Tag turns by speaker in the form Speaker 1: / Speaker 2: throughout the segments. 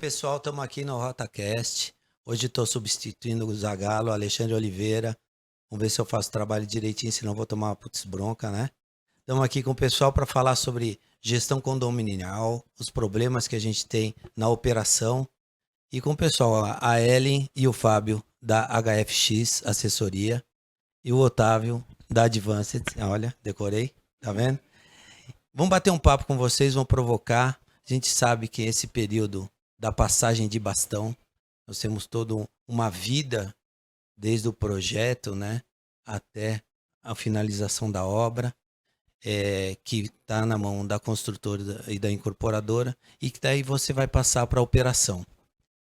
Speaker 1: pessoal, estamos aqui no RotaCast. Hoje estou substituindo o Zagalo, Alexandre Oliveira. Vamos ver se eu faço o trabalho direitinho, senão vou tomar uma putz bronca, né? Estamos aqui com o pessoal para falar sobre gestão condominial, os problemas que a gente tem na operação. E com o pessoal, a Ellen e o Fábio da HFX Assessoria e o Otávio da Advanced. Olha, decorei, tá vendo? Vamos bater um papo com vocês, vamos provocar. A gente sabe que esse período da passagem de bastão, nós temos toda uma vida, desde o projeto, né, até a finalização da obra, que está na mão da construtora e da incorporadora, e que daí você vai passar para a operação.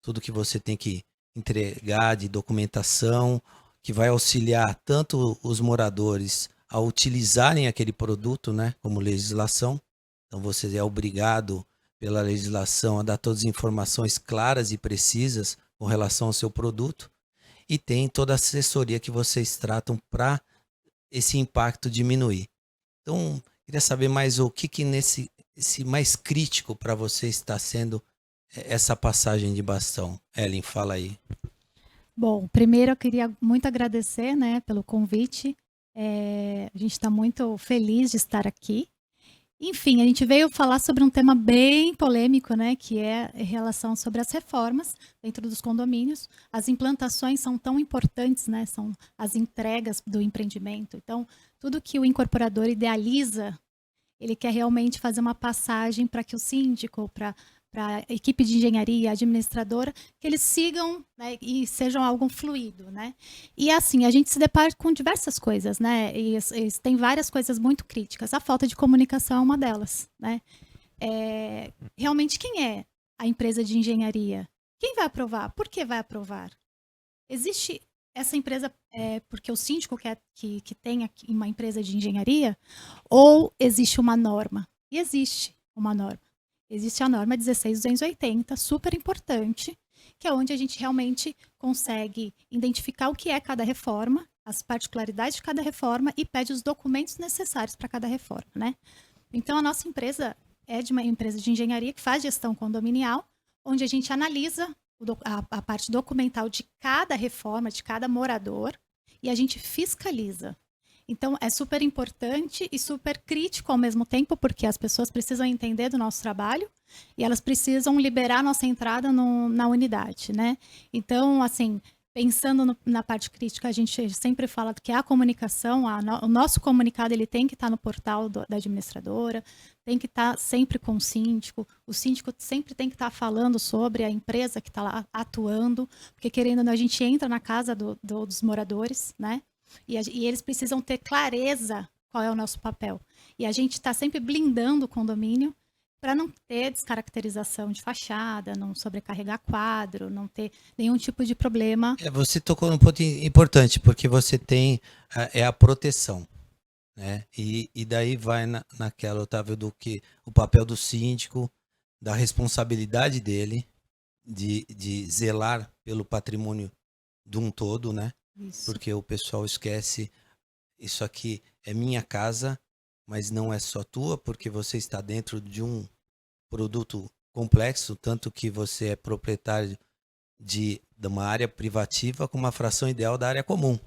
Speaker 1: Tudo que você tem que entregar de documentação, que vai auxiliar tanto os moradores a utilizarem aquele produto, né, como legislação. Então você é obrigado pela legislação a dar todas as informações claras e precisas com relação ao seu produto, e tem toda a assessoria que vocês tratam para esse impacto diminuir. Então, queria saber mais o que nesse esse mais crítico para você está sendo essa passagem de bastão. Ellen, fala aí.
Speaker 2: Bom, primeiro eu queria muito agradecer, né, pelo convite. A gente está muito feliz de estar aqui. Enfim, a gente veio falar sobre um tema bem polêmico, né, que é em relação sobre as reformas dentro dos condomínios. As implantações são tão importantes, né, são as entregas do empreendimento. Então, tudo que o incorporador idealiza, ele quer realmente fazer uma passagem para que o síndico, para a equipe de engenharia, administradora, que eles sigam, né, e sejam algo fluido, né? E assim, a gente se depara com diversas coisas, né? E tem várias coisas muito críticas. A falta de comunicação é uma delas, né? Realmente, quem é a empresa de engenharia? Quem vai aprovar? Por que vai aprovar? Existe essa empresa porque o síndico quer que tenha uma empresa de engenharia, ou existe uma norma? E existe uma norma. Existe a norma 16280, super importante, que é onde a gente realmente consegue identificar o que é cada reforma, as particularidades de cada reforma e pede os documentos necessários para cada reforma, né? Então, a nossa empresa é de uma empresa de engenharia que faz gestão condominial, onde a gente analisa a parte documental de cada reforma, de cada morador, e a gente fiscaliza. Então, é super importante e super crítico ao mesmo tempo, porque as pessoas precisam entender do nosso trabalho e elas precisam liberar a nossa entrada na unidade, né? Então, assim, pensando na parte crítica, a gente sempre fala que a comunicação, o nosso comunicado, ele tem que estar no portal da administradora, tem que estar sempre com o síndico sempre tem que estar falando sobre a empresa que está lá atuando, porque querendo ou não, a gente entra na casa dos moradores, né? E eles precisam ter clareza qual é o nosso papel. E a gente está sempre blindando o condomínio para não ter descaracterização de fachada, não sobrecarregar quadro, não ter nenhum tipo de problema.
Speaker 1: Você tocou num ponto importante, porque você tem a proteção, né? E daí vai naquela, Otávio, do que o papel do síndico, da responsabilidade dele de zelar pelo patrimônio de um todo, né?
Speaker 2: Isso.
Speaker 1: Porque o pessoal esquece, isso aqui é minha casa, mas não é só tua, porque você está dentro de um produto complexo, tanto que você é proprietário de uma área privativa com uma fração ideal da área comum.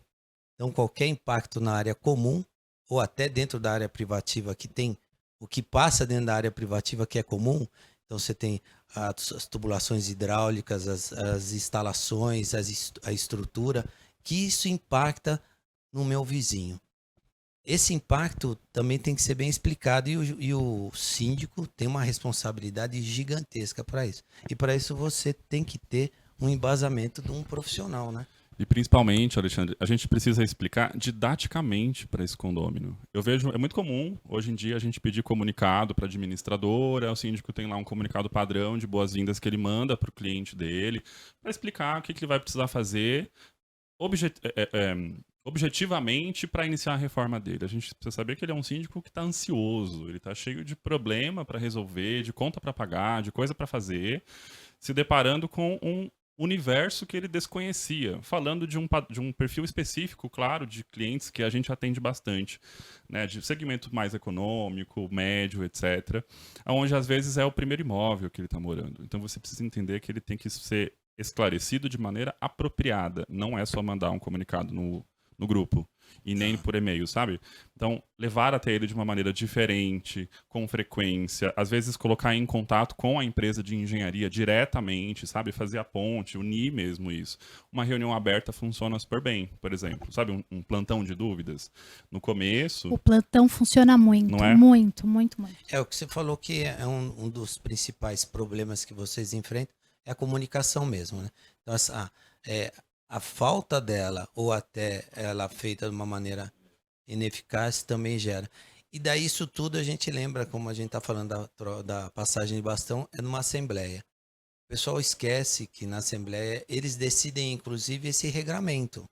Speaker 1: Então, qualquer impacto na área comum, ou até dentro da área privativa, que tem o que passa dentro da área privativa que é comum, então você tem as tubulações hidráulicas, as instalações, a estrutura, que isso impacta no meu vizinho. Esse impacto também tem que ser bem explicado e o síndico tem uma responsabilidade gigantesca para isso. E para isso você tem que ter um embasamento de um profissional, né?
Speaker 3: E principalmente, Alexandre, a gente precisa explicar didaticamente para esse condômino. Eu vejo, é muito comum, hoje em dia, a gente pedir comunicado para a administradora, o síndico tem lá um comunicado padrão de boas-vindas que ele manda para o cliente dele, para explicar o que ele vai precisar fazer objetivamente para iniciar a reforma dele. A gente precisa saber que ele é um síndico que está ansioso, ele está cheio de problema para resolver, de conta para pagar, de coisa para fazer, se deparando com universo que ele desconhecia, falando de um perfil específico, claro, de clientes que a gente atende bastante, né, de segmento mais econômico, médio, etc., onde às vezes é o primeiro imóvel que ele está morando. Então você precisa entender que ele tem que ser esclarecido de maneira apropriada, não é só mandar um comunicado no grupo e nem por e-mail, sabe? Então, levar até ele de uma maneira diferente, com frequência, às vezes colocar em contato com a empresa de engenharia diretamente, sabe? Fazer a ponte, unir mesmo isso. Uma reunião aberta funciona super bem, por exemplo, sabe? Um plantão de dúvidas. No começo...
Speaker 2: O plantão funciona muito,
Speaker 3: não é?
Speaker 2: muito, muito, muito.
Speaker 1: É o que você falou que é um dos principais problemas que vocês enfrentam, é a comunicação mesmo, né? Então, a falta dela, ou até ela feita de uma maneira ineficaz, também gera. E daí isso tudo a gente lembra, como a gente está falando da passagem de bastão, é numa assembleia. O pessoal esquece que na assembleia eles decidem, inclusive, esse regramento.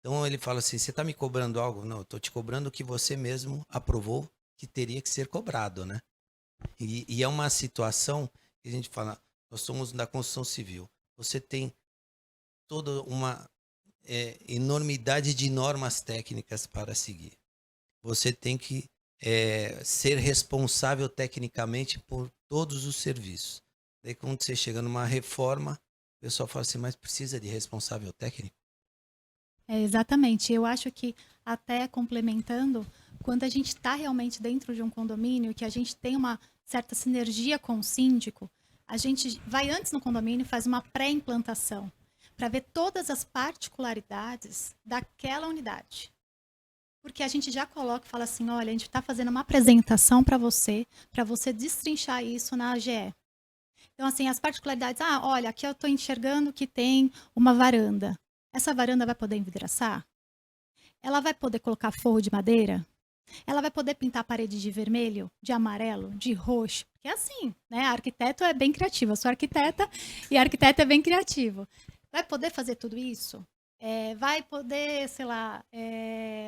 Speaker 1: Então ele fala assim, você está me cobrando algo? Não, eu estou te cobrando o que você mesmo aprovou que teria que ser cobrado, né? E é uma situação que a gente fala, nós somos da construção civil. Você tem toda uma enormidade de normas técnicas para seguir. Você tem que ser responsável tecnicamente por todos os serviços. Daí quando você chega numa reforma, o pessoal fala assim, mas precisa de responsável técnico?
Speaker 2: Exatamente. Eu acho que, até complementando, quando a gente está realmente dentro de um condomínio, que a gente tem uma certa sinergia com o síndico, a gente vai antes no condomínio e faz uma pré-implantação, para ver todas as particularidades daquela unidade. Porque a gente já coloca e fala assim, olha, a gente está fazendo uma apresentação para você destrinchar isso na AGE. Então, assim, as particularidades, olha, aqui eu estou enxergando que tem uma varanda. Essa varanda vai poder envidraçar? Ela vai poder colocar forro de madeira? Ela vai poder pintar a parede de vermelho, de amarelo, de roxo? Porque é assim, né? Arquiteto é bem criativo. Eu sou arquiteta e arquiteto é bem criativo. Vai poder fazer tudo isso? Vai poder, sei lá,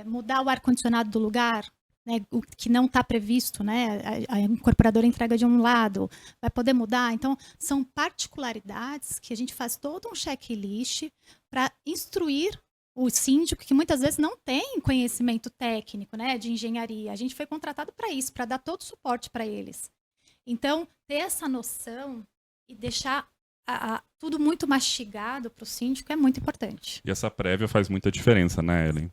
Speaker 2: mudar o ar-condicionado do lugar, né, o que não está previsto, né? A incorporadora entrega de um lado, vai poder mudar. Então, são particularidades que a gente faz todo um checklist para instruir o síndico, que muitas vezes não tem conhecimento técnico, né, de engenharia. A gente foi contratado para isso, para dar todo o suporte para eles. Então, ter essa noção e deixar tudo muito mastigado para o síndico é muito importante.
Speaker 3: E essa prévia faz muita diferença, né, Ellen?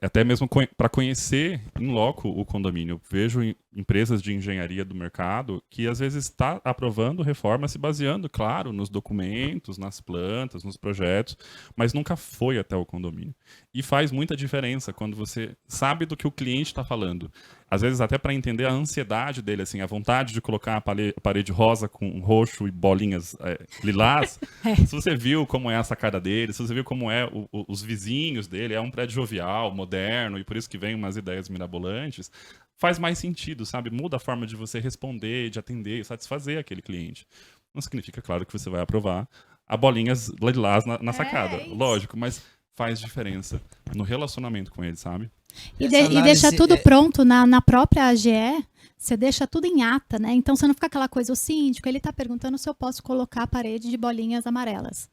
Speaker 3: Até mesmo para conhecer em loco o condomínio. Eu vejo empresas de engenharia do mercado que às vezes está aprovando reforma se baseando, claro, nos documentos, nas plantas, nos projetos, mas nunca foi até o condomínio. E faz muita diferença quando você sabe do que o cliente está falando. Às vezes até para entender a ansiedade dele, assim, a vontade de colocar a parede rosa com roxo e bolinhas lilás. Se você viu como é a sacada dele, se você viu como é os vizinhos dele, é um prédio jovial, moderno, e por isso que vem umas ideias mirabolantes, faz mais sentido, sabe? Muda a forma de você responder, de atender, satisfazer aquele cliente. Não significa, claro, que você vai aprovar a bolinhas lilás na sacada, lógico, mas faz diferença no relacionamento com ele, sabe?
Speaker 2: E deixa tudo pronto na própria AGE, você deixa tudo em ata, né? Então você não fica aquela coisa, o síndico, ele está perguntando se eu posso colocar a parede de bolinhas amarelas.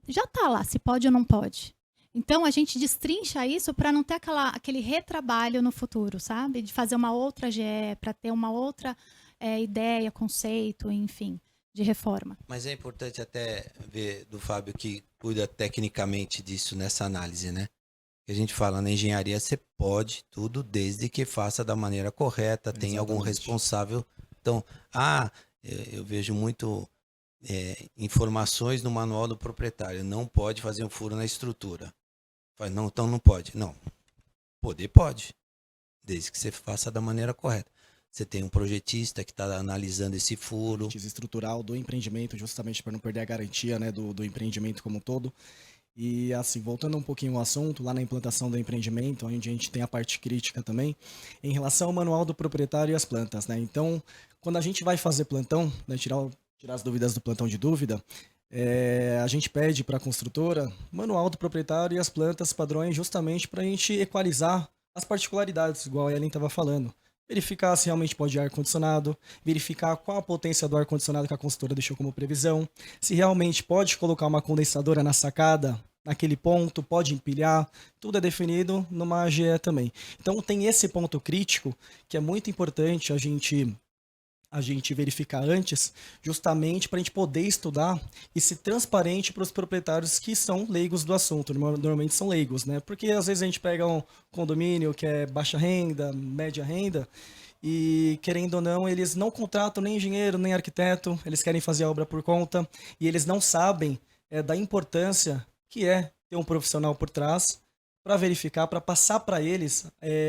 Speaker 2: Já está lá, se pode ou não pode. Então a gente destrincha isso para não ter aquele retrabalho no futuro, sabe? De fazer uma outra AGE, para ter uma outra ideia, conceito, enfim, de reforma.
Speaker 1: Mas é importante até ver do Fábio que cuida tecnicamente disso nessa análise, né? Que a gente fala na engenharia, você pode tudo desde que faça da maneira correta, tem algum responsável. Então, eu vejo muito informações no manual do proprietário, não pode fazer um furo na estrutura. Não, então não pode. Não, poder pode, desde que você faça da maneira correta. Você tem um projetista que está analisando esse furo.
Speaker 4: Estrutural do empreendimento, justamente para não perder a garantia, né, do empreendimento como um todo. E assim, voltando um pouquinho ao assunto, lá na implantação do empreendimento, onde a gente tem a parte crítica também, em relação ao manual do proprietário e as plantas, né? Então, quando a gente vai fazer plantão, né, tirar as dúvidas do plantão de dúvida, a gente pede para a construtora manual do proprietário e as plantas padrões justamente para a gente equalizar as particularidades, igual a Ellen estava falando. verificar se realmente pode ar-condicionado, verificar qual a potência do ar-condicionado que a consultora deixou como previsão, se realmente pode colocar uma condensadora na sacada, naquele ponto, pode empilhar, tudo é definido numa AGE também. Então tem esse ponto crítico que é muito importante a gente verificar antes, justamente para a gente poder estudar e ser transparente para os proprietários que são leigos do assunto, normalmente são leigos, né? Porque às vezes a gente pega um condomínio que é baixa renda, média renda, e querendo ou não, eles não contratam nem engenheiro, nem arquiteto, eles querem fazer a obra por conta, e eles não sabem da importância que é ter um profissional por trás para verificar, para passar para eles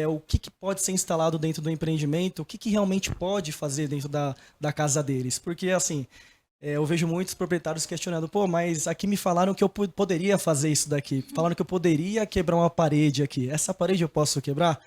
Speaker 4: o que pode ser instalado dentro do empreendimento, o que realmente pode fazer dentro da casa deles. Porque, assim, eu vejo muitos proprietários questionando, pô, mas aqui me falaram que eu poderia fazer isso daqui, falaram que eu poderia quebrar uma parede aqui. Essa parede eu posso quebrar?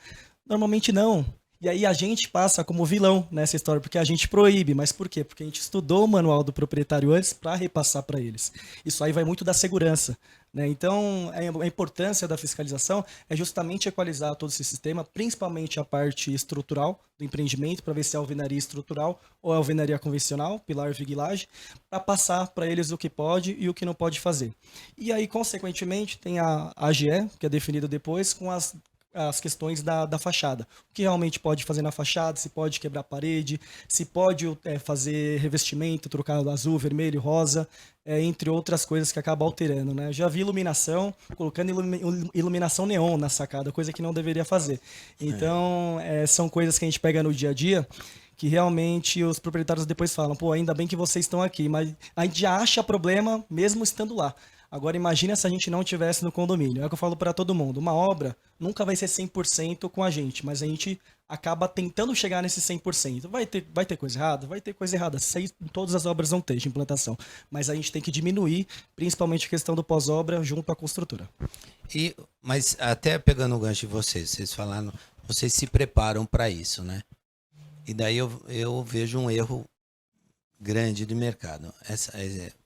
Speaker 4: Normalmente não. E aí a gente passa como vilão nessa história, porque a gente proíbe. Mas por quê? Porque a gente estudou o manual do proprietário antes para repassar para eles. Isso aí vai muito da segurança, né? Então, a importância da fiscalização é justamente equalizar todo esse sistema, principalmente a parte estrutural do empreendimento, para ver se é alvenaria estrutural ou é alvenaria convencional, pilar, virilagem, para passar para eles o que pode e o que não pode fazer. E aí, consequentemente, tem a AGE, que é definida depois, com as questões da fachada. O que realmente pode fazer na fachada, se pode quebrar a parede, se pode fazer revestimento, trocar azul, vermelho, rosa, entre outras coisas que acabam alterando, né? Já vi iluminação, colocando iluminação neon na sacada, coisa que não deveria fazer. Então, são coisas que a gente pega no dia a dia, que realmente os proprietários depois falam, pô, ainda bem que vocês estão aqui, mas a gente já acha problema mesmo estando lá. Agora imagina se a gente não tivesse no condomínio. É o que eu falo para todo mundo. Uma obra nunca vai ser 100% com a gente, mas a gente acaba tentando chegar nesse 100%. Vai ter coisa errada? Vai ter coisa errada. Todas as obras vão ter de implantação. Mas a gente tem que diminuir, principalmente a questão do pós-obra junto à construtora.
Speaker 1: Mas até pegando o gancho de vocês falaram, vocês se preparam para isso, né? E daí eu vejo um erro grande do mercado.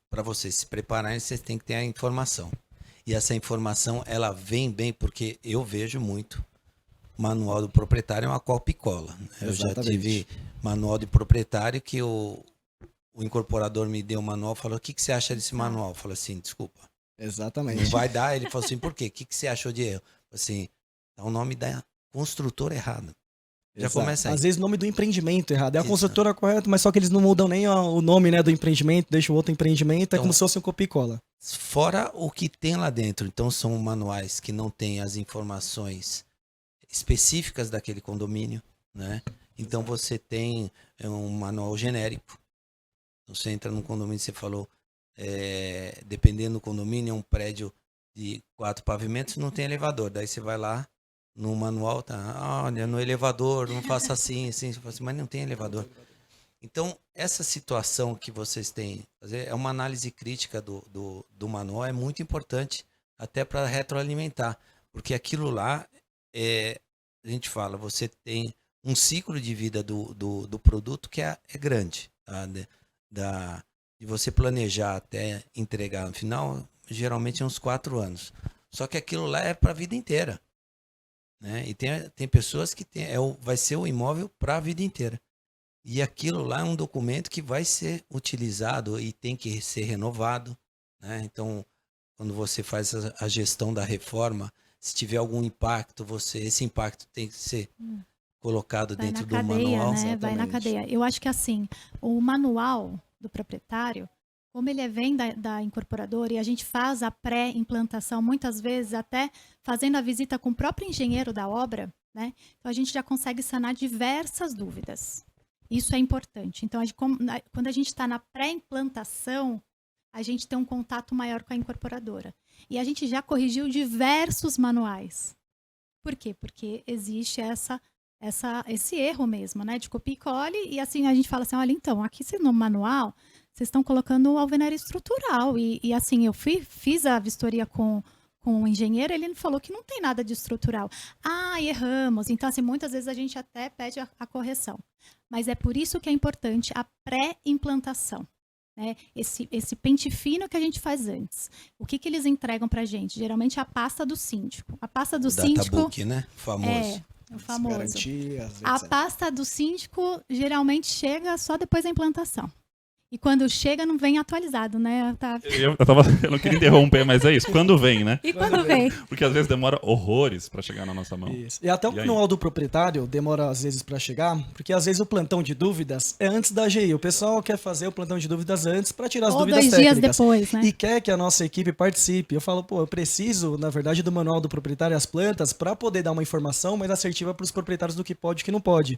Speaker 1: Para vocês se prepararem, vocês têm que ter a informação. E essa informação, ela vem bem porque eu vejo muito manual do proprietário é uma cópia e cola. Eu já tive manual de proprietário que o incorporador me deu o manual e falou, o que você acha desse manual? Eu falei assim, desculpa.
Speaker 4: Exatamente.
Speaker 1: Não vai dar. Ele falou assim, por quê? O que você achou de erro? Eu falei assim, é o nome da construtora errado. Já começa aí.
Speaker 4: Às vezes o nome do empreendimento errado. É a construtora correta, mas só que eles não mudam nem o nome, né, do empreendimento, deixam o outro empreendimento, então, é como se fosse um copia e cola.
Speaker 1: Fora o que tem lá dentro. Então são manuais que não têm as informações específicas daquele condomínio, né? Então você tem um manual genérico. Você entra num condomínio, você falou, dependendo do condomínio, é um prédio de 4 pavimentos, não tem elevador. Daí você vai lá, no manual tá, olha, no elevador, não faça assim, mas não tem elevador. Então, essa situação que vocês têm, é uma análise crítica do manual, é muito importante, até para retroalimentar, porque aquilo lá, a gente fala, você tem um ciclo de vida do produto que é grande, tá? De você planejar até entregar no final, geralmente é uns 4 anos. Só que aquilo lá é para a vida inteira. Né? E tem pessoas que vai ser o imóvel para a vida inteira. E aquilo lá é um documento que vai ser utilizado e tem que ser renovado. Né? Então, quando você faz a gestão da reforma, se tiver algum impacto, esse impacto tem que ser colocado dentro do manual.
Speaker 2: Né? Vai na cadeia. Eu acho que assim, o manual do proprietário, como ele vem da incorporadora e a gente faz a pré-implantação, muitas vezes até fazendo a visita com o próprio engenheiro da obra, né? Então a gente já consegue sanar diversas dúvidas. Isso é importante. Então, quando a gente está na pré-implantação, a gente tem um contato maior com a incorporadora. E a gente já corrigiu diversos manuais. Por quê? Porque existe esse erro mesmo, né? De copia e cole, e assim a gente fala assim, olha, então, aqui no manual vocês estão colocando alvenaria estrutural. E assim, eu fiz a vistoria com o engenheiro, ele falou que não tem nada de estrutural. Erramos. Então, assim, muitas vezes a gente até pede a correção. Mas é por isso que é importante a pré-implantação. Né? Esse pente fino que a gente faz antes. O que eles entregam pra gente? Geralmente a pasta do síndico. A pasta do síndico...
Speaker 1: Databook, né? Famoso.
Speaker 2: O famoso.
Speaker 4: Garantias,
Speaker 2: A
Speaker 4: etc.
Speaker 2: pasta do síndico geralmente chega só depois da implantação. E quando chega, não vem atualizado, né? Tá...
Speaker 3: Eu não queria interromper, mas é isso. Quando vem, né?
Speaker 2: E quando vem?
Speaker 3: Porque às vezes demora horrores para chegar na nossa mão.
Speaker 4: Isso. E até o
Speaker 3: E aí?
Speaker 4: manual do proprietário demora às vezes para chegar, porque às vezes o plantão de dúvidas é antes da AGI. O pessoal quer fazer o plantão de dúvidas antes para tirar as
Speaker 2: Ou
Speaker 4: dúvidas
Speaker 2: 2 dias
Speaker 4: técnicas.
Speaker 2: depois, né?
Speaker 4: E quer que a nossa equipe participe. Eu falo, pô, eu preciso, na verdade, do manual do proprietário e as plantas para poder dar uma informação mais assertiva para os proprietários do que pode e que não pode.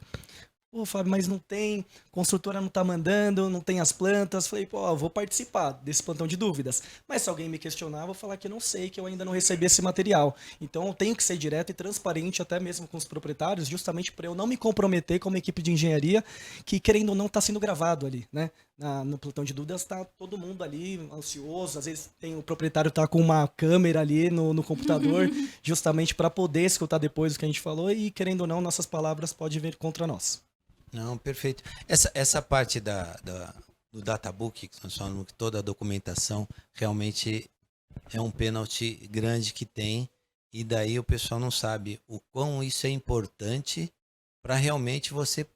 Speaker 4: Pô, Fábio, mas não tem, construtora não tá mandando, não tem as plantas. Falei, pô, eu vou participar desse plantão de dúvidas. Mas se alguém me questionar, eu vou falar que eu não sei, que eu ainda não recebi esse material. Então eu tenho que ser direto e transparente até mesmo com os proprietários, justamente para eu não me comprometer com uma equipe de engenharia que, querendo ou não, está sendo gravado ali, né? No plantão de dúvidas está todo mundo ali ansioso, às vezes tem o proprietário tá com uma câmera ali no computador, justamente para poder escutar depois o que a gente falou e, querendo ou não, nossas palavras podem vir contra nós.
Speaker 1: Não, perfeito. Essa parte do databook, que nós falamos que toda a documentação realmente é um pênalti grande que tem, e daí o pessoal não sabe o quão isso é importante para realmente você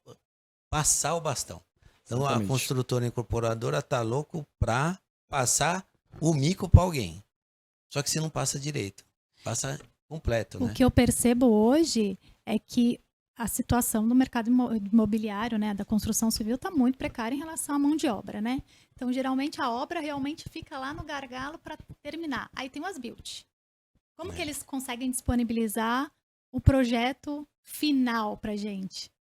Speaker 1: passar o bastão. Então
Speaker 4: Exatamente.
Speaker 1: a construtora incorporadora tá louco para passar o mico para alguém. Só que se não passa direito, passa completo, né?
Speaker 2: O que eu percebo hoje é que a situação do mercado imobiliário, né, da construção civil, está muito precária em relação à mão de obra, né? Então, geralmente, a obra realmente fica lá no gargalo para terminar. Aí tem o as-built. Como que eles conseguem disponibilizar o projeto final para gente?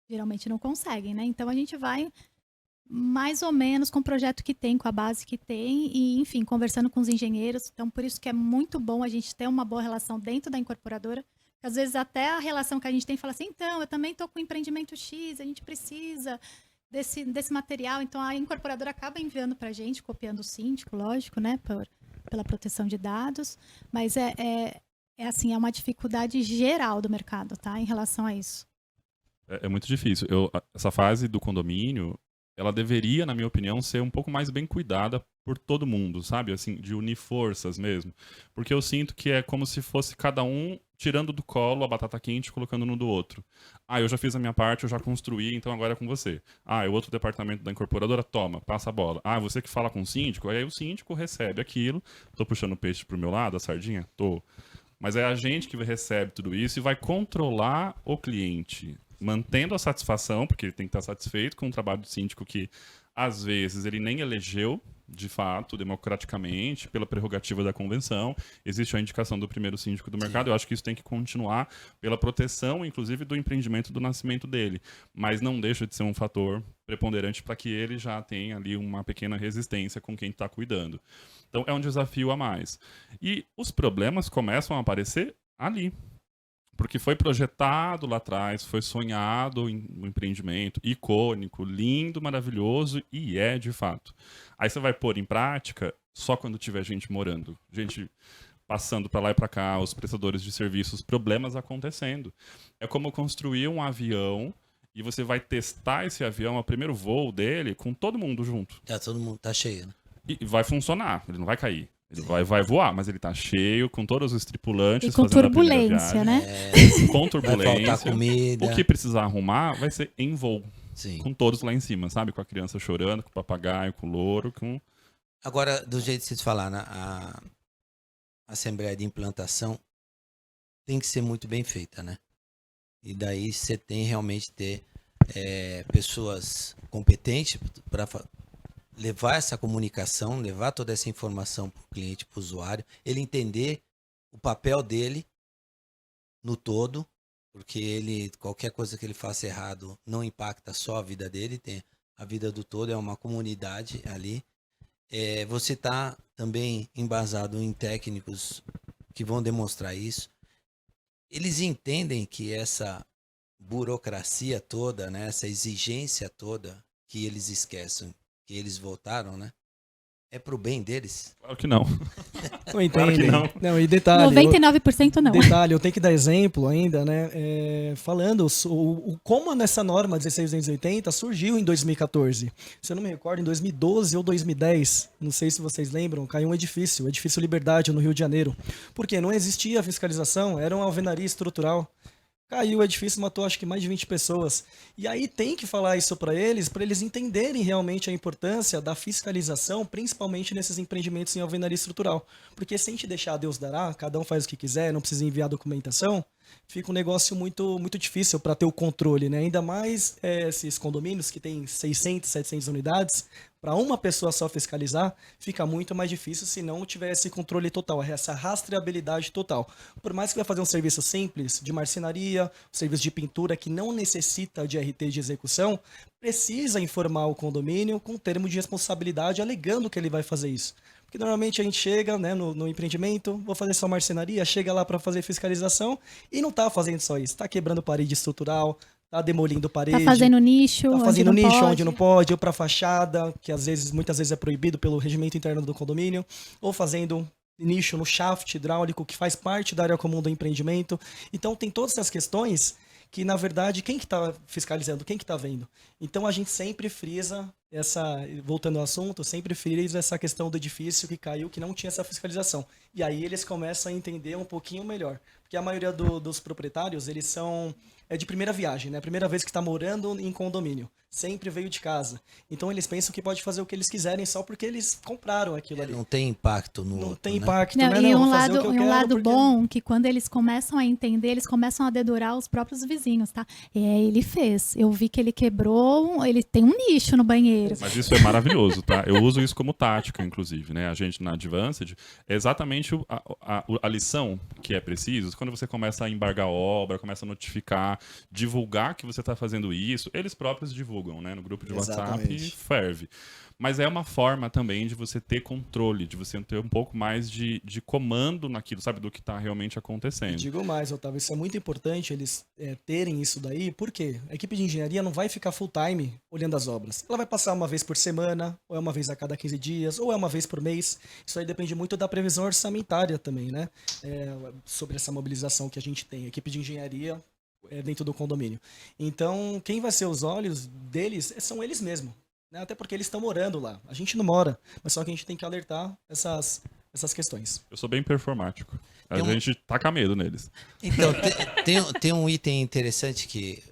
Speaker 2: Geralmente não conseguem, né? Então, a gente vai mais ou menos com o projeto que tem, com a base que tem, e, enfim, conversando com os engenheiros. Então, por isso que é muito bom a gente ter uma boa relação dentro da incorporadora. Às vezes até a relação que a gente tem fala assim, então, eu também estou com empreendimento X, a gente precisa desse material. Então, a incorporadora acaba enviando para a gente, copiando o síndico, lógico, né, pela proteção de dados. Mas assim, é uma dificuldade geral do mercado, tá, em relação a isso.
Speaker 3: É muito difícil. Essa fase do condomínio, ela deveria, na minha opinião, ser um pouco mais bem cuidada por todo mundo, sabe? Assim, de unir forças mesmo. Porque eu sinto que é como se fosse cada um tirando do colo a batata quente e colocando no do outro. Ah, eu já fiz a minha parte, eu já construí, então agora é com você. Ah, o outro departamento da incorporadora, toma, passa a bola. Ah, você que fala com o síndico, aí o síndico recebe aquilo. Tô puxando o peixe pro meu lado, a sardinha? Tô. Mas é a gente que recebe tudo isso e vai controlar o cliente, mantendo a satisfação, porque ele tem que estar satisfeito com o trabalho do síndico que, às vezes, ele nem elegeu, de fato, democraticamente, pela prerrogativa da convenção. Existe a indicação do primeiro síndico do mercado. Eu acho que isso tem que continuar pela proteção, inclusive, do empreendimento do nascimento dele. Mas não deixa de ser um fator preponderante para que ele já tenha ali uma pequena resistência com quem está cuidando. Então, é um desafio a mais. E os problemas começam a aparecer ali. Porque foi projetado lá atrás, foi sonhado um empreendimento icônico, lindo, maravilhoso, e é de fato. Aí você vai pôr em prática só quando tiver gente morando, gente passando para lá e para cá, os prestadores de serviços, problemas acontecendo. É como construir um avião e você vai testar esse avião, o primeiro voo dele, com todo mundo junto.
Speaker 1: Já todo mundo tá cheio, né?
Speaker 3: E vai funcionar, ele não vai cair. Ele vai voar, mas ele tá cheio, com todos os tripulantes
Speaker 2: E com
Speaker 3: fazendo a primeira
Speaker 2: turbulência,
Speaker 3: viagem.
Speaker 2: né?
Speaker 3: Com
Speaker 1: Vai
Speaker 3: turbulência.
Speaker 1: faltar comida.
Speaker 3: O que precisar arrumar vai ser em voo.
Speaker 1: Sim.
Speaker 3: Com todos lá em cima, sabe? Com a criança chorando, com o papagaio, com o louro, com...
Speaker 1: Agora, do jeito que vocês falaram, a assembleia de implantação tem que ser muito bem feita, né? E daí você tem realmente ter pessoas competentes para levar essa comunicação, levar toda essa informação para o cliente, para o usuário, ele entender o papel dele no todo, porque qualquer coisa que ele faça errado não impacta só a vida dele, tem a vida do todo, é uma comunidade ali. Você está também embasado em técnicos que vão demonstrar isso. Eles entendem que essa burocracia toda, né, essa exigência toda que eles esquecem, que eles votaram, né? É pro bem deles?
Speaker 3: Claro que não.
Speaker 4: Não entendem.
Speaker 3: Claro que não.
Speaker 4: Não, e detalhe...
Speaker 2: 99% não.
Speaker 4: Detalhe, eu tenho que dar exemplo ainda, né? Falando como nessa norma 16280 surgiu em 2014. Se eu não me recordo, em 2012 ou 2010, não sei se vocês lembram, caiu um edifício, o Edifício Liberdade, no Rio de Janeiro. Porque não existia fiscalização, era uma alvenaria estrutural. Caiu o edifício, matou acho que mais de 20 pessoas. E aí tem que falar isso para eles entenderem realmente a importância da fiscalização, principalmente nesses empreendimentos em alvenaria estrutural. Porque se a gente deixar Deus dará, cada um faz o que quiser, não precisa enviar documentação, fica um negócio muito difícil para ter o controle, né? Ainda mais esses condomínios que têm 600, 700 unidades, para uma pessoa só fiscalizar, fica muito mais difícil se não tiver esse controle total, essa rastreabilidade total. Por mais que vai fazer um serviço simples de marcenaria, um serviço de pintura que não necessita de RT de execução, precisa informar o condomínio com termo de responsabilidade alegando que ele vai fazer isso. Porque normalmente a gente chega, né, no empreendimento, vou fazer só marcenaria, chega lá para fazer fiscalização e não está fazendo só isso, está quebrando parede estrutural, está demolindo parede,
Speaker 2: Tá fazendo nicho,
Speaker 4: tá fazendo
Speaker 2: onde não
Speaker 4: nicho
Speaker 2: pode.
Speaker 4: onde não pode, ou para fachada, que muitas vezes é proibido pelo regimento interno do condomínio, ou fazendo nicho no shaft hidráulico, que faz parte da área comum do empreendimento. Então tem todas essas questões que, na verdade, quem que está fiscalizando, quem que está vendo? Então a gente sempre frisa voltando ao assunto, sempre frisa essa questão do edifício que caiu, que não tinha essa fiscalização. E aí eles começam a entender um pouquinho melhor. Porque a maioria dos proprietários, eles são de primeira viagem, né? Primeira vez que está morando em condomínio. Sempre veio de casa. Então eles pensam que pode fazer o que eles quiserem só porque eles compraram aquilo ali.
Speaker 1: Não tem impacto no
Speaker 4: Não
Speaker 1: outro,
Speaker 4: tem
Speaker 1: né?
Speaker 4: impacto,
Speaker 2: Não,
Speaker 4: né?
Speaker 2: e
Speaker 4: Não,
Speaker 2: um
Speaker 4: vou fazer o que eu
Speaker 2: lado,
Speaker 4: quero
Speaker 2: lado
Speaker 4: porque-
Speaker 2: bom, que quando eles começam a entender, eles começam a dedurar os próprios vizinhos, tá? Ele fez. Eu vi que ele quebrou, ele tem um nicho no banheiro.
Speaker 3: Mas isso é maravilhoso, tá? Eu uso isso como tática, inclusive, né? A gente na Advanced, é exatamente a lição que é preciso, quando você começa a embargar obra, começa a notificar, divulgar que você está fazendo isso, eles próprios divulgam, né? No grupo de WhatsApp
Speaker 4: Exatamente.
Speaker 3: ferve. Mas é uma forma também de você ter controle, de você ter um pouco mais de comando naquilo, sabe? Do que está realmente
Speaker 4: E
Speaker 3: acontecendo.
Speaker 4: digo mais, Otávio, isso é muito importante eles terem isso daí, porque a equipe de engenharia não vai ficar full time olhando as obras. Ela vai passar uma vez por semana, ou é uma vez a cada 15 dias, ou é uma vez por mês. Isso aí depende muito da previsão orçamentária também, né? Sobre essa mobilização que a gente tem. A equipe de engenharia dentro do condomínio. Então, quem vai ser os olhos deles são eles mesmos. Né? Até porque eles estão morando lá. A gente não mora, mas só que a gente tem que alertar essas questões.
Speaker 3: Eu sou bem performático. A
Speaker 1: Tem um-
Speaker 3: gente taca medo neles.
Speaker 1: Então, tem um item interessante que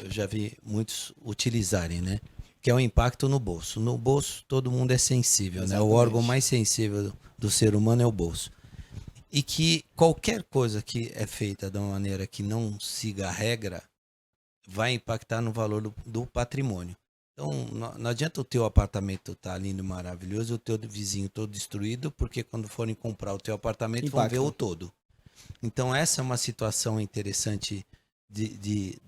Speaker 1: eu já vi muitos utilizarem, né? Que é o impacto no bolso. No bolso, todo mundo é sensível, né? O
Speaker 4: Exatamente.
Speaker 1: órgão mais sensível do ser humano é o bolso. E que qualquer coisa que é feita de uma maneira que não siga a regra vai impactar no valor do patrimônio. Então, não adianta o teu apartamento estar lindo e maravilhoso, o teu vizinho todo destruído, porque quando forem comprar o teu apartamento vão ver
Speaker 4: Impacta.
Speaker 1: o todo. Então, essa é uma situação interessante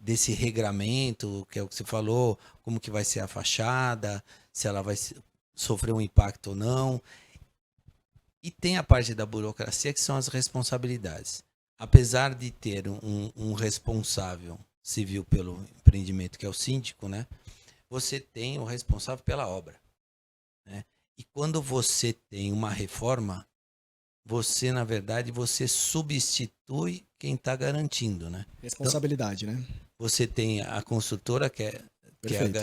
Speaker 1: desse regramento, que é o que você falou, como que vai ser a fachada, se ela vai sofrer um impacto ou não. E tem a parte da burocracia, que são as responsabilidades. Apesar de ter um responsável civil pelo empreendimento, que é o síndico, né? Você tem o responsável pela obra, né? E quando você tem uma reforma, você, na verdade, você substitui quem está garantindo, né?
Speaker 4: Responsabilidade, né?
Speaker 1: Você tem a construtora, que é
Speaker 4: Perfeito.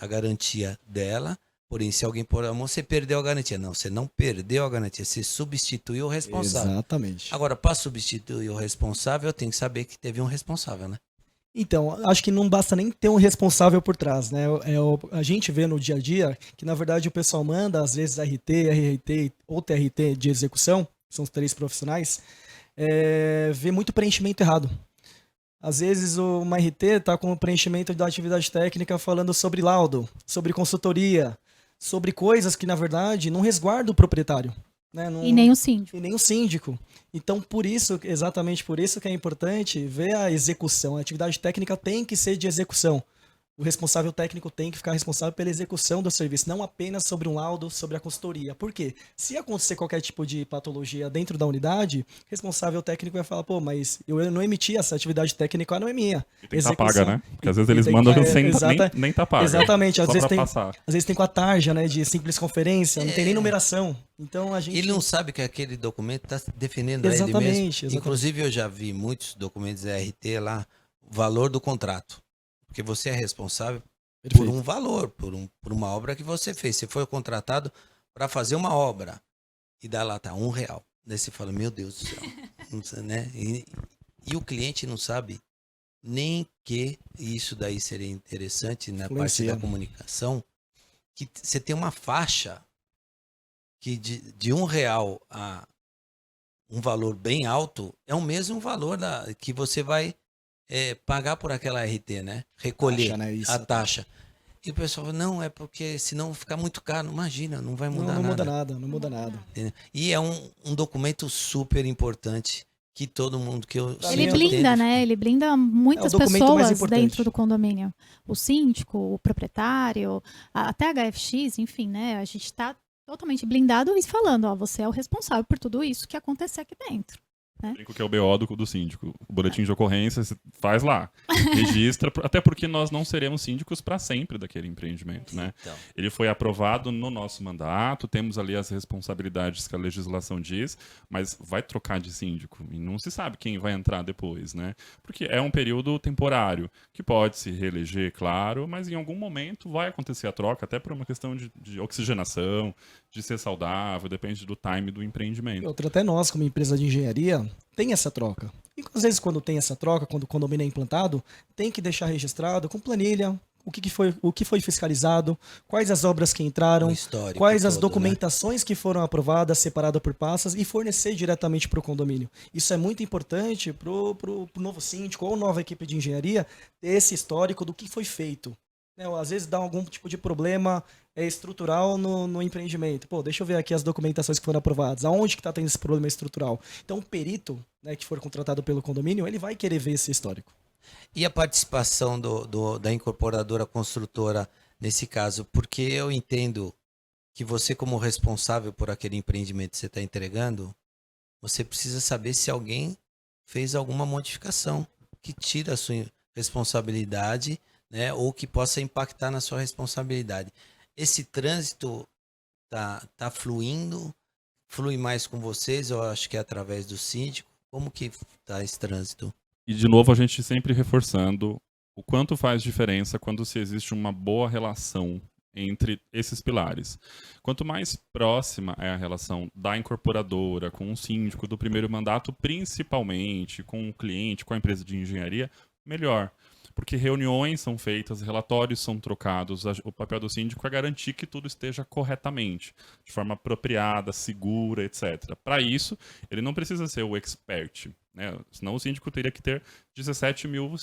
Speaker 1: a garantia dela, porém, se alguém pôr a mão, você perdeu a garantia. Não, você não perdeu a garantia, você substituiu o responsável.
Speaker 4: Exatamente.
Speaker 1: Agora, para substituir o responsável, eu tenho que saber que teve um responsável, né?
Speaker 4: Então, acho que não basta nem ter um responsável por trás, né? A gente vê no dia a dia que, na verdade, o pessoal manda, às vezes, RT, RRT ou TRT de execução, são os 3 profissionais, vê muito preenchimento errado. Às vezes, uma RT está com o preenchimento da atividade técnica falando sobre laudo, sobre consultoria, sobre coisas que, na verdade, não resguardam o proprietário. Né?
Speaker 2: E nem o síndico.
Speaker 4: E nem o síndico. Então, por isso, exatamente por isso que é importante ver a execução. A atividade técnica tem que ser de execução. O responsável técnico tem que ficar responsável pela execução do serviço, não apenas sobre um laudo, sobre a consultoria. Por quê? Se acontecer qualquer tipo de patologia dentro da unidade, o responsável técnico vai falar, pô, mas eu não emiti essa atividade técnica, não é minha.
Speaker 3: E tem que estar paga, né? Porque às vezes eles
Speaker 4: tem
Speaker 3: mandam
Speaker 4: que-
Speaker 3: sem
Speaker 4: exata-
Speaker 3: nem tá paga.
Speaker 4: Exatamente, às
Speaker 3: Só
Speaker 4: vezes
Speaker 3: pra
Speaker 4: tem,
Speaker 3: passar.
Speaker 4: às vezes tem com a tarja, né, de simples conferência, não tem nem numeração. Então a gente
Speaker 1: Ele não sabe que aquele documento está defendendo a ele mesmo.
Speaker 4: Exatamente.
Speaker 1: Inclusive, eu já vi muitos documentos RT lá, o valor do contrato. Porque você é responsável por
Speaker 4: Perfeito.
Speaker 1: um valor, por uma obra que você fez. Você foi contratado para fazer uma obra. E dá lá, tá, R$1. Daí você fala, meu Deus do céu. Não sei, né? E o cliente não sabe nem que isso daí seria interessante na parte
Speaker 4: Influencia.
Speaker 1: da comunicação, que você tem uma faixa que de R$ 1 a um valor bem alto é o mesmo valor que você vai pagar por aquela RT, né? Recolher
Speaker 4: Taxa, né? Isso,
Speaker 1: a
Speaker 4: a taxa.
Speaker 1: taxa. E o pessoal fala, não, é porque senão fica muito caro. Imagina, não vai mudar
Speaker 4: Não muda
Speaker 1: nada.
Speaker 4: nada, não muda nada.
Speaker 1: Entendeu? E é um documento super importante que todo mundo que eu
Speaker 4: Pra
Speaker 2: Ele
Speaker 4: mim,
Speaker 1: sinto
Speaker 2: blinda,
Speaker 1: teve.
Speaker 2: né? Ele blinda
Speaker 4: É o
Speaker 2: muitas
Speaker 4: documento mais
Speaker 2: pessoas
Speaker 4: importante.
Speaker 2: dentro do condomínio. O síndico, o proprietário, até a HFX, enfim, né? A gente está totalmente blindado e falando, ó, você é o responsável por tudo isso que acontecer aqui dentro.
Speaker 3: Brinco que é o BO do síndico. O boletim de ocorrência você faz lá. Registra, até porque nós não seremos síndicos para sempre daquele empreendimento, né?
Speaker 1: Então,
Speaker 3: Ele foi aprovado no nosso mandato, temos ali as responsabilidades que a legislação diz, mas vai trocar de síndico e não se sabe quem vai entrar depois, né? Porque é um período temporário, que pode se reeleger, claro, mas em algum momento vai acontecer a troca, até por uma questão de oxigenação, de ser saudável, depende do time do
Speaker 4: E
Speaker 3: empreendimento.
Speaker 4: outra, até nós, como empresa de engenharia, tem essa troca. E às vezes, quando tem essa troca, quando o condomínio é implantado, tem que deixar registrado com planilha, o que foi fiscalizado, quais as obras que
Speaker 1: o
Speaker 4: entraram,
Speaker 1: histórico
Speaker 4: quais as
Speaker 1: todo, né?
Speaker 4: documentações que foram aprovadas, separada por pastas, e fornecer diretamente para o condomínio. Isso é muito importante para o novo síndico ou nova equipe de engenharia ter esse histórico do que foi feito. Né, ou às vezes dá algum tipo de problema estrutural no empreendimento. Pô, deixa eu ver aqui as documentações que foram aprovadas. Aonde que está tendo esse problema estrutural? Então, o perito, né, que for contratado pelo condomínio, ele vai querer ver esse histórico.
Speaker 1: E a participação da incorporadora construtora nesse caso? Porque eu entendo que você, como responsável por aquele empreendimento que você está entregando, você precisa saber se alguém fez alguma modificação que tira a sua responsabilidade, né, ou que possa impactar na sua responsabilidade. Esse trânsito tá fluindo, flui mais com vocês, eu acho que é através do síndico. Como que tá esse trânsito?
Speaker 3: E, de novo, a gente sempre reforçando o quanto faz diferença quando se existe uma boa relação entre esses pilares. Quanto mais próxima é a relação da incorporadora com o síndico do primeiro mandato, principalmente com o cliente, com a empresa de engenharia, melhor. Porque reuniões são feitas, relatórios são trocados, o papel do síndico é garantir que tudo esteja corretamente, de forma apropriada, segura, etc. Para isso, ele não precisa ser o expert, né? Senão o síndico teria que ter 17 mil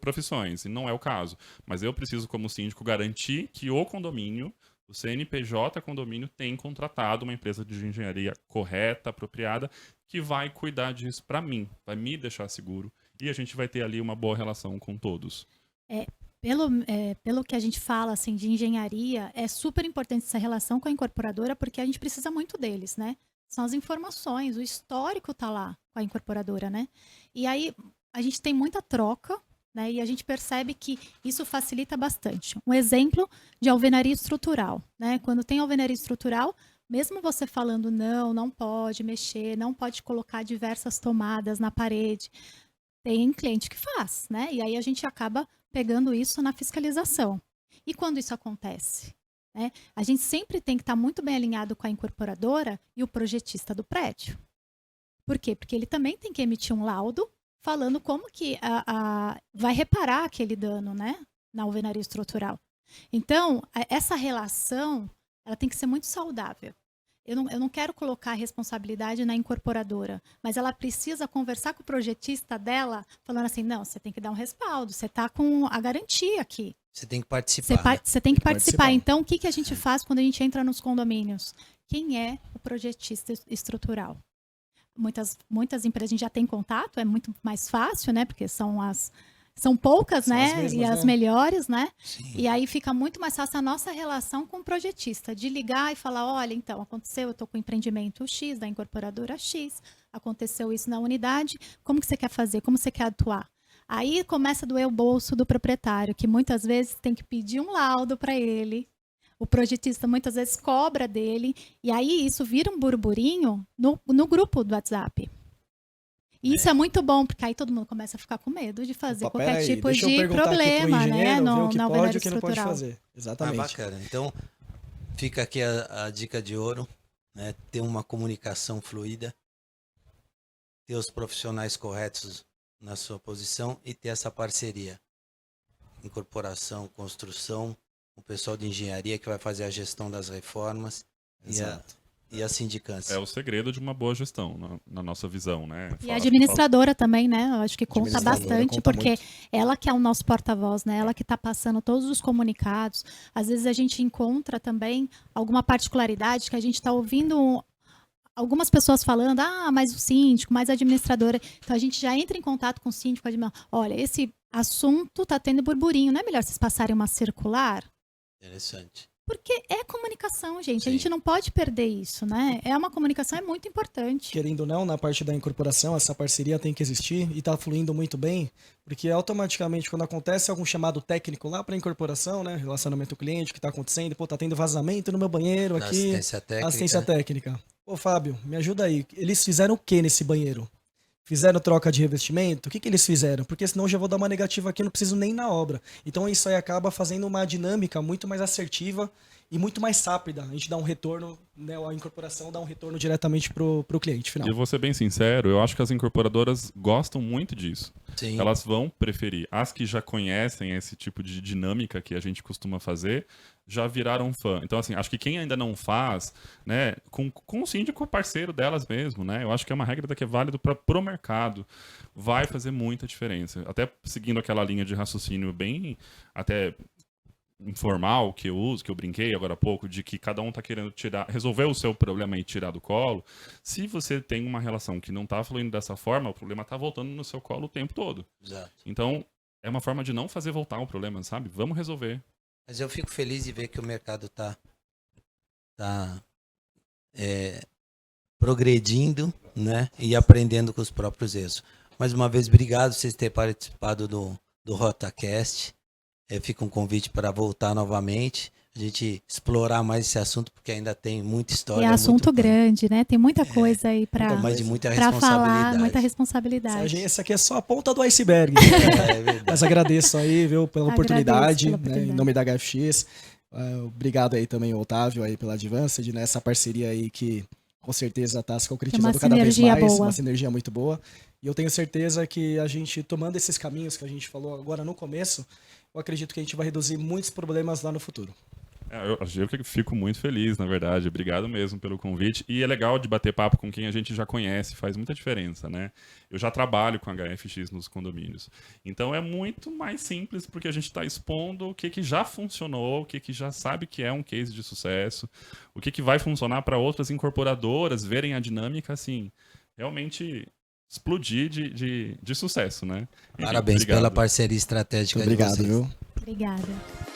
Speaker 3: profissões, e não é o caso. Mas eu preciso, como síndico, garantir que o condomínio, o CNPJ condomínio, tem contratado uma empresa de engenharia correta, apropriada, que vai cuidar disso para mim, vai me deixar seguro, e a gente vai ter ali uma boa relação com todos.
Speaker 2: Pelo que a gente fala assim, de engenharia, é super importante essa relação com a incorporadora, porque a gente precisa muito deles, né? São as informações, o histórico tá lá com a incorporadora, né? E aí a gente tem muita troca, né? E a gente percebe que isso facilita bastante. Um exemplo de alvenaria estrutural, né? Quando tem alvenaria estrutural, mesmo você falando não pode mexer, não pode colocar diversas tomadas na parede, tem cliente que faz, né? E aí a gente acaba pegando isso na fiscalização. E quando isso acontece? Né? A gente sempre tem que estar muito bem alinhado com a incorporadora e o projetista do prédio. Por quê? Porque ele também tem que emitir um laudo falando como que vai reparar aquele dano, né? Na alvenaria estrutural. Então, essa relação, ela tem que ser muito saudável. Eu não quero colocar a responsabilidade na incorporadora, mas ela precisa conversar com o projetista dela, falando assim, não, você tem que dar um respaldo, você está com a garantia aqui.
Speaker 1: Você tem que participar. Né?
Speaker 2: Você tem que participar.
Speaker 4: participar.
Speaker 2: Então, o que a gente faz quando a gente entra nos condomínios? Quem é o projetista estrutural? Muitas empresas a gente já tem contato, é muito mais fácil, né? Porque são poucas,
Speaker 4: São
Speaker 2: né?
Speaker 4: as mesmas,
Speaker 2: E as
Speaker 4: né?
Speaker 2: melhores, né?
Speaker 1: Sim.
Speaker 2: E aí fica muito mais fácil a nossa relação com o projetista, de ligar e falar, olha, então, aconteceu, eu estou com o empreendimento X, da incorporadora X, aconteceu isso na unidade, como que você quer fazer? Como você quer atuar? Aí começa a doer o bolso do proprietário, que muitas vezes tem que pedir um laudo para ele. O projetista muitas vezes cobra dele, e aí isso vira um burburinho no grupo do WhatsApp. E isso é muito bom, porque aí todo mundo começa a ficar com medo de fazer
Speaker 4: Opa,
Speaker 2: qualquer
Speaker 4: peraí,
Speaker 2: tipo
Speaker 4: deixa eu
Speaker 2: de
Speaker 4: perguntar aqui pro
Speaker 2: problema, né,
Speaker 4: engenheiro, ver o que
Speaker 2: na
Speaker 4: pode e
Speaker 2: alvenaria
Speaker 4: o que não pode
Speaker 2: estrutural.
Speaker 4: fazer. Exatamente.
Speaker 1: Bacana. Então, fica aqui a dica de ouro, né? Ter uma comunicação fluida, ter os profissionais corretos na sua posição e ter essa parceria? Incorporação, construção, o pessoal de engenharia que vai fazer a gestão das reformas e a sindicância.
Speaker 3: É o segredo de uma boa gestão, na nossa visão, né?
Speaker 2: E a administradora também, né? Eu acho que conta bastante,
Speaker 4: conta
Speaker 2: porque
Speaker 4: muito.
Speaker 2: ela que é o nosso porta-voz, né? Ela que está passando todos os comunicados. Às vezes a gente encontra também alguma particularidade que a gente está ouvindo algumas pessoas falando, mas o síndico, mais a administradora. Então a gente já entra em contato com o síndico, olha, esse assunto está tendo burburinho, não é melhor vocês passarem uma circular?
Speaker 1: Interessante.
Speaker 2: Porque é comunicação, gente.
Speaker 1: Sim.
Speaker 2: A gente não pode perder isso, né? Uma comunicação é muito importante.
Speaker 4: Querendo ou não, na parte da incorporação, essa parceria tem que existir e está fluindo muito bem, porque automaticamente, quando acontece algum chamado técnico lá para incorporação, né, relacionamento cliente, o que está acontecendo, pô, tá tendo vazamento no meu banheiro aqui,
Speaker 1: Assistência técnica.
Speaker 4: assistência técnica. Pô, Fábio, me ajuda aí. Eles fizeram o que nesse banheiro? Fizeram troca de revestimento? O que eles fizeram? Porque senão eu já vou dar uma negativa aqui, não preciso nem na obra. Então isso aí acaba fazendo uma dinâmica muito mais assertiva e muito mais rápida. A gente dá um retorno, né, a incorporação dá um retorno diretamente pro cliente final.
Speaker 3: E eu vou ser bem sincero, eu acho que as incorporadoras gostam muito disso.
Speaker 1: Sim.
Speaker 3: Elas vão preferir. As que já conhecem esse tipo de dinâmica que a gente costuma fazer, já viraram fã. Então, assim, acho que quem ainda não faz, né, com o síndico parceiro delas mesmo, né, eu acho que é uma regra que é válida pro mercado, vai fazer muita diferença. Até seguindo aquela linha de raciocínio bem, até informal que eu uso, que eu brinquei agora há pouco, de que cada um está querendo resolver o seu problema e tirar do colo. Se você tem uma relação que não está fluindo dessa forma, o problema está voltando no seu colo o tempo todo.
Speaker 1: Exato.
Speaker 3: Então, é uma forma de não fazer voltar o problema, sabe? Vamos resolver.
Speaker 1: Mas eu fico feliz de ver que o mercado está progredindo, né? E aprendendo com os próprios erros. Mais uma vez, obrigado por vocês terem participado do RotaCast. Fica um convite para voltar novamente, a gente explorar mais esse assunto, porque ainda tem muita história.
Speaker 2: É assunto grande, né? Tem muita coisa aí para
Speaker 1: mas de muita
Speaker 2: falar,
Speaker 1: responsabilidade.
Speaker 2: muita responsabilidade.
Speaker 4: Essa aqui é só a ponta do iceberg.
Speaker 1: É verdade.
Speaker 4: Mas agradeço aí, viu, pela oportunidade,
Speaker 2: Agradeço pela
Speaker 4: né, em nome da HFX. Obrigado aí também, Otávio, aí pela Advanced, né? Essa parceria aí que com certeza está se concretizando cada vez mais,
Speaker 2: boa.
Speaker 4: uma sinergia muito boa. E eu tenho certeza que a gente, tomando esses caminhos que a gente falou agora no começo, eu acredito que a gente vai reduzir muitos problemas lá no futuro.
Speaker 3: Eu fico muito feliz, na verdade. Obrigado mesmo pelo convite. E é legal de bater papo com quem a gente já conhece, faz muita diferença, né? Eu já trabalho com HFX nos condomínios. Então é muito mais simples, porque a gente está expondo o que já funcionou, o que já sabe que é um case de sucesso, o que vai funcionar para outras incorporadoras verem a dinâmica, assim, realmente explodir de sucesso, né?
Speaker 1: Parabéns pela parceria estratégica.
Speaker 4: Muito obrigado,
Speaker 1: de vocês.
Speaker 4: viu?
Speaker 2: Obrigada.